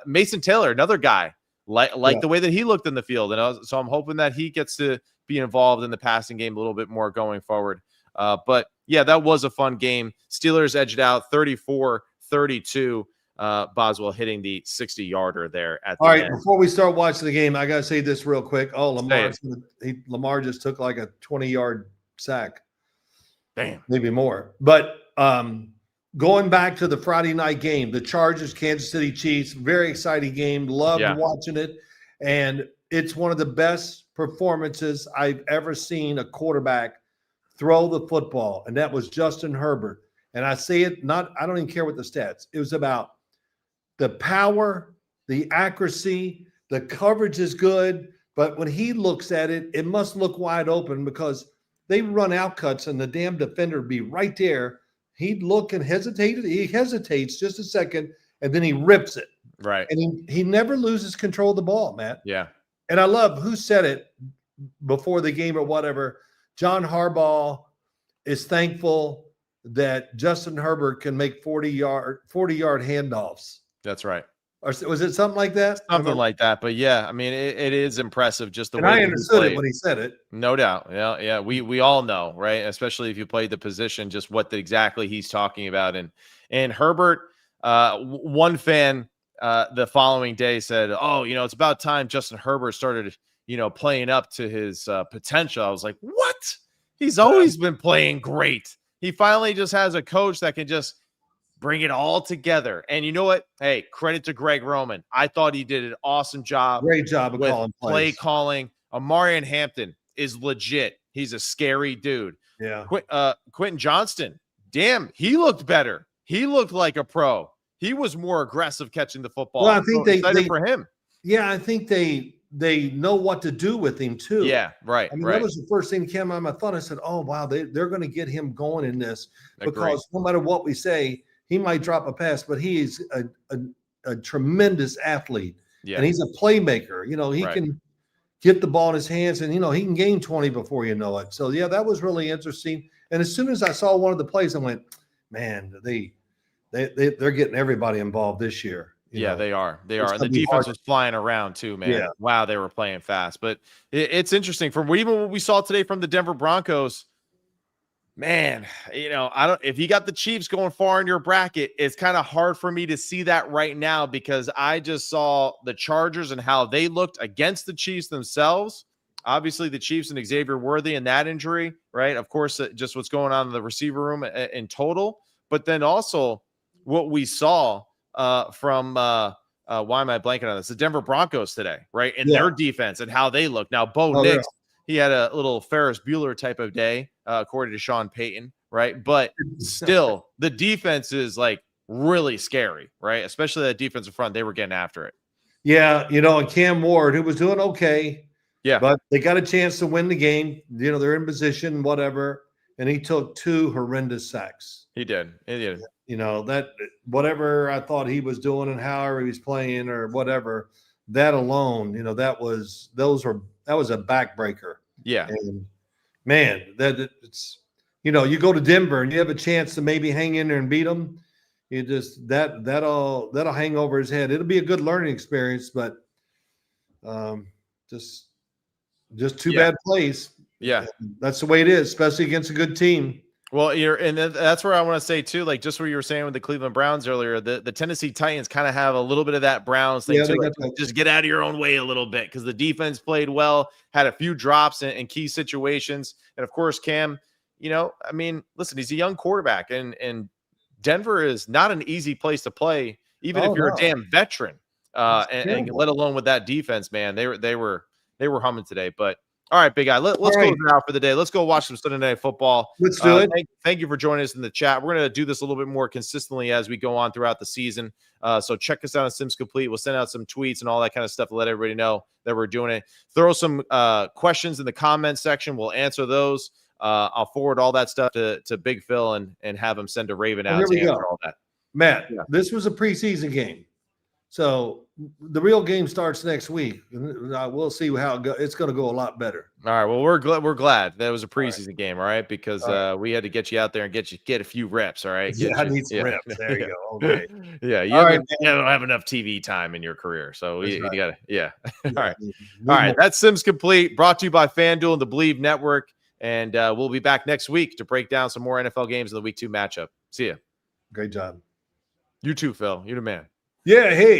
Mason Taylor, another guy, like the way that he looked in the field. And so I'm hoping that he gets to be involved in the passing game a little bit more going forward. But that was a fun game. Steelers edged out 34-32, Boswell hitting the 60-yarder there at the end. All right, before we start watching the game, I got to say this real quick. Oh, Lamar just took like a 20-yard sack. Damn. Maybe more. But going back to the Friday night game, the Chargers, Kansas City Chiefs, very exciting game. Loved watching it. And it's one of the best performances I've ever seen a quarterback throw the football, and that was Justin Herbert. And I say it I don't even care what the stats. It was about the power, the accuracy, the coverage is good, but when he looks at it, it must look wide open because they run out cuts and the damn defender would be right there. He'd look and hesitate. He hesitates just a second, and then he rips it. Right. And he never loses control of the ball, Matt. Yeah. And I love who said it before the game or whatever. John Harbaugh is thankful that Justin Herbert can make 40-yard handoffs. That's right. Or was it something like that? Something like that. But I mean, it is impressive just the way I understood it when he said it. No doubt. Yeah. We all know, right? Especially if you played the position, just what exactly he's talking about. And Herbert, one fan the following day said, "Oh, it's about time Justin Herbert started, playing up to his potential." I was like, "What? He's always been playing great. He finally just has a coach that can just bring it all together." And you know what? Hey, credit to Greg Roman. I thought he did an awesome job. Great job of calling play calling. Amarian Hampton is legit. He's a scary dude. Yeah. Quentin Johnston, damn, he looked better. He looked like a pro. He was more aggressive catching the football. Well, I think they for him. Yeah, I think they know what to do with him too. Yeah, right. I mean, that was the first thing that came out of my thought. I said, "Oh wow, they're going to get him going in this because no matter what we say, he might drop a pass, but he is a tremendous athlete, and he's a playmaker. He can get the ball in his hands, and he can gain 20 before you know it. So that was really interesting. And as soon as I saw one of the plays, I went, "Man, they're getting everybody involved this year." They are. And the defense was flying around too, man. Yeah. Wow, they were playing fast. But it's interesting from even what we saw today from the Denver Broncos. Man, I don't, if you got the Chiefs going far in your bracket, it's kind of hard for me to see that right now because I just saw the Chargers and how they looked against the Chiefs themselves. Obviously, the Chiefs and Xavier Worthy and that injury, right? Of course, just what's going on in the receiver room in total, but then also what we saw from why am I blanking on this? The Denver Broncos today, right? And their defense and how they look. Now, Nix, he had a little Ferris Bueller type of day, according to Sean Payton, right? But still, the defense is like really scary, right? Especially that defensive front. They were getting after it. Yeah, and Cam Ward, who was doing okay. Yeah. But they got a chance to win the game. They're in position, whatever. And he took 2 horrendous sacks. He did. That whatever I thought he was doing and however he was playing or whatever, that alone, that was a backbreaker. Yeah. And man, it's you go to Denver and you have a chance to maybe hang in there and beat them. You just that'll hang over his head. It'll be a good learning experience, but just 2 bad plays. Yeah. That's the way it is, especially against a good team. Well, and that's where I want to say too, like just what you were saying with the Cleveland Browns earlier, the Tennessee Titans kind of have a little bit of that Browns thing too. Like, just get out of your own way a little bit because the defense played well, had a few drops in key situations. And of course, Cam, listen, he's a young quarterback and Denver is not an easy place to play, even if you're a damn veteran. And let alone with that defense, man, they were humming today. But all right, big guy, let's close it out for the day. Let's go watch some Sunday Night Football. Let's do it. Thank you for joining us in the chat. We're going to do this a little bit more consistently as we go on throughout the season. So check us out on Sims Complete. We'll send out some tweets and all that kind of stuff to let everybody know that we're doing it. Throw some questions in the comment section. We'll answer those. I'll forward all that stuff to Big Phil and have him send a Raven out to answer all that. Matt, this was a preseason game. So the real game starts next week. We'll see how it goes. It's going to go a lot better. All right. Well, we're glad that was a preseason game. All right, because we had to get you out there and get a few reps. All right. I need some reps. There you go. Okay. Yeah. You don't have enough TV time in your career, so you got to. Yeah. All right. All right. That's Sims Complete, brought to you by FanDuel and the Believe Network, and we'll be back next week to break down some more NFL games in the Week 2 matchup. See ya. Great job. You too, Phil. You're the man. Yeah. Hey.